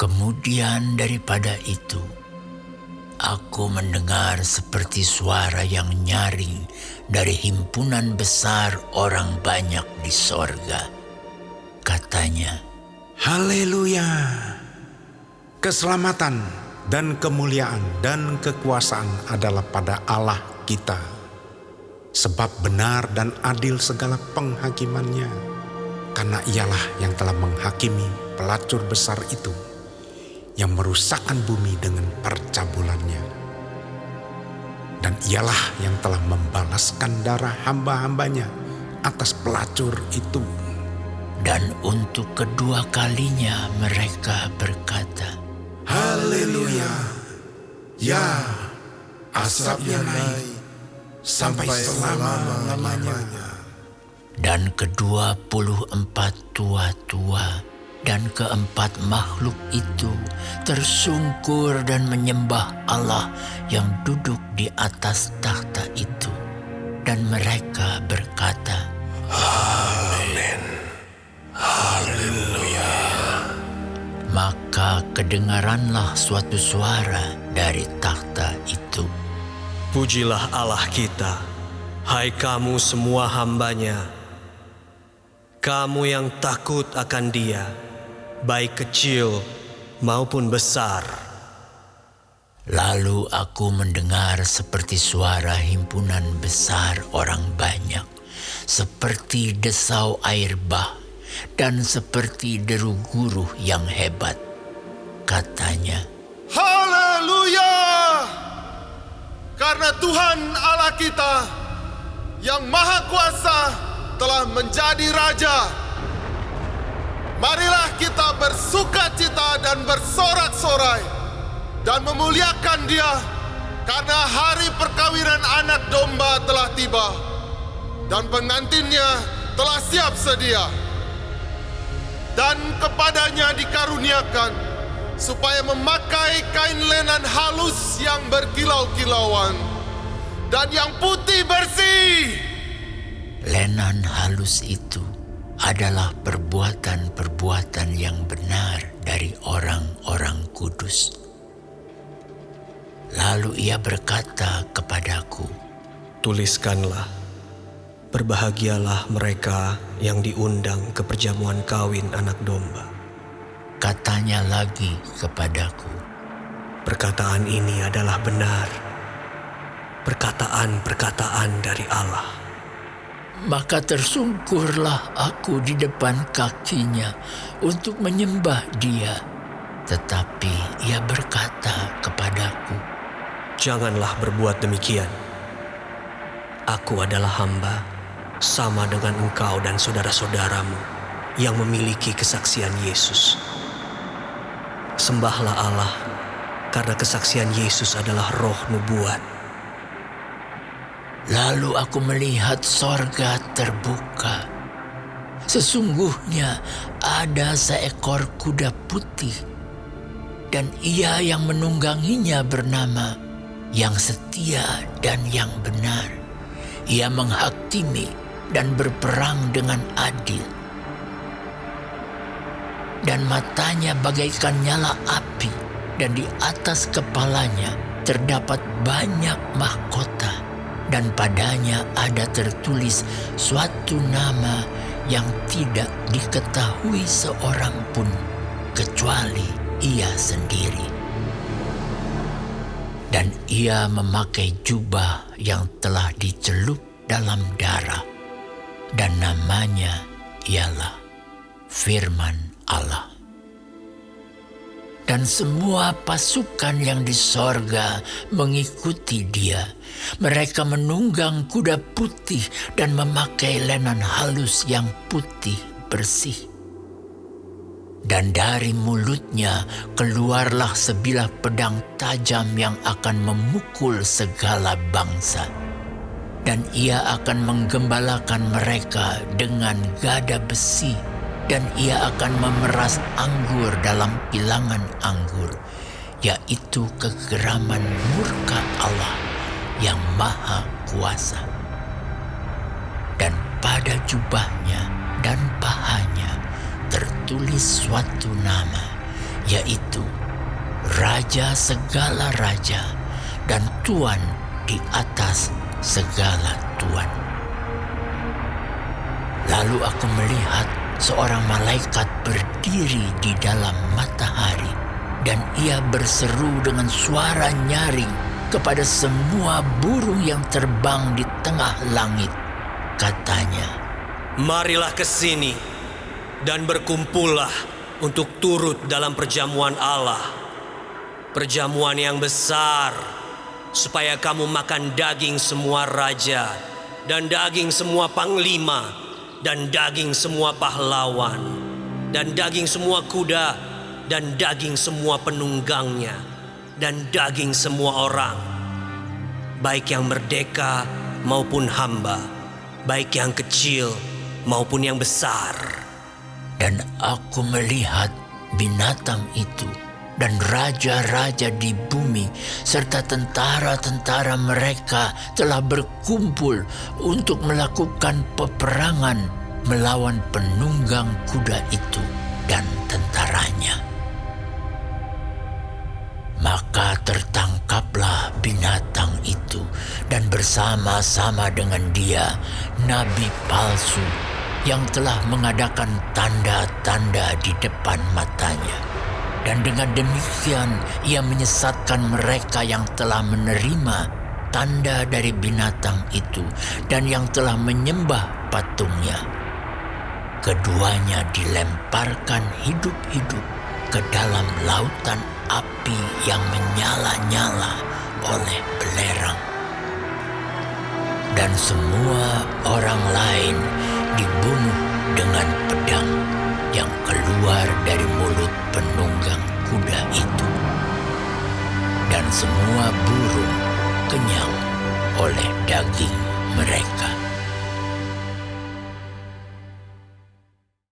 Kemudian daripada itu, aku mendengar seperti suara yang nyaring dari himpunan besar orang banyak di sorga. Katanya, Haleluya! Keselamatan dan kemuliaan dan kekuasaan adalah pada Allah kita. Sebab benar dan adil segala penghakimannya, karena ialah yang telah menghakimi pelacur besar itu, yang merusakkan bumi dengan percabulannya. Dan ialah yang telah membalaskan darah hamba-hambanya atas pelacur itu. dan untuk kedua kalinya mereka berkata, Haleluya! Ya, asapnya naik sampai selama-lamanya. dan ke-24 tua-tua dan keempat makhluk itu tersungkur dan menyembah Allah yang duduk di atas takhta itu. Dan mereka berkata, Amin. Haleluya. maka kedengaranlah suatu suara dari takhta itu. Pujilah Allah kita, hai kamu semua hamba-Nya, kamu yang takut akan Dia, baik kecil maupun besar. Lalu aku mendengar seperti suara himpunan besar orang banyak, seperti desau air bah, dan seperti deru guruh yang hebat. Katanya, Haleluya! Karena Tuhan Allah kita yang Maha Kuasa telah menjadi Raja. Marilah kita bersukacita dan bersorak-sorai dan memuliakan Dia, karena hari perkawinan anak domba telah tiba dan pengantinnya telah siap sedia. Dan kepadanya dikaruniakan supaya memakai kain lenan halus yang berkilau-kilauan dan yang putih bersih. lenan halus itu adalah perbuatan-perbuatan yang benar dari orang-orang kudus. Lalu ia berkata kepadaku, Tuliskanlah, berbahagialah mereka yang diundang ke perjamuan kawin anak domba. katanya lagi kepadaku, Perkataan ini adalah benar, perkataan-perkataan dari Allah. Maka tersungkurlah aku di depan kakinya untuk menyembah Dia. Tetapi ia berkata kepadaku, Janganlah berbuat demikian. Aku adalah hamba, sama dengan engkau dan saudara-saudaramu yang memiliki kesaksian Yesus. Sembahlah Allah, karena kesaksian Yesus adalah roh nubuat. Lalu aku melihat sorga terbuka. Sesungguhnya ada seekor kuda putih, dan ia yang menungganginya bernama Yang Setia dan Yang Benar. Ia menghakimi dan berperang dengan adil. Dan matanya bagaikan nyala api, dan di atas kepalanya terdapat banyak mahkota, dan padanya ada tertulis suatu nama yang tidak diketahui seorang pun kecuali ia sendiri. Dan ia memakai jubah yang telah dicelup dalam darah, dan namanya ialah Firman Allah. Dan semua pasukan yang di sorga mengikuti Dia. Mereka menunggang kuda putih dan memakai lenan halus yang putih bersih. Dan dari mulutnya keluarlah sebilah pedang tajam yang akan memukul segala bangsa. Dan ia akan menggembalakan mereka dengan gada besi, dan ia akan memeras anggur dalam pilangan anggur, yaitu kegeraman murka Allah yang Maha Kuasa. Dan pada jubahnya dan pahanya tertulis suatu nama yaitu Raja segala raja dan Tuan di atas segala tuan. Lalu aku melihat seorang malaikat berdiri di dalam matahari, dan ia berseru dengan suara nyaring kepada semua burung yang terbang di tengah langit. Katanya, "Marilah ke sini dan berkumpullah untuk turut dalam perjamuan Allah, perjamuan yang besar, supaya kamu makan daging semua raja, dan daging semua panglima, dan daging semua pahlawan, dan daging semua kuda, dan daging semua penunggangnya, dan daging semua orang, baik yang merdeka maupun hamba, baik yang kecil maupun yang besar." Dan aku melihat binatang itu dan raja-raja di bumi serta tentara-tentara mereka telah berkumpul untuk melakukan peperangan melawan penunggang kuda itu dan tentaranya. Maka tertangkaplah binatang itu, dan bersama-sama dengan dia nabi palsu yang telah mengadakan tanda-tanda di depan matanya. Dan dengan demikian ia menyesatkan mereka yang telah menerima tanda dari binatang itu dan yang telah menyembah patungnya. Keduanya dilemparkan hidup-hidup ke dalam lautan api yang menyala-nyala oleh belerang. Dan semua orang lain dibunuh dengan pedang yang keluar dari mulut penunggang kuda itu. Dan semua burung kenyang oleh daging mereka.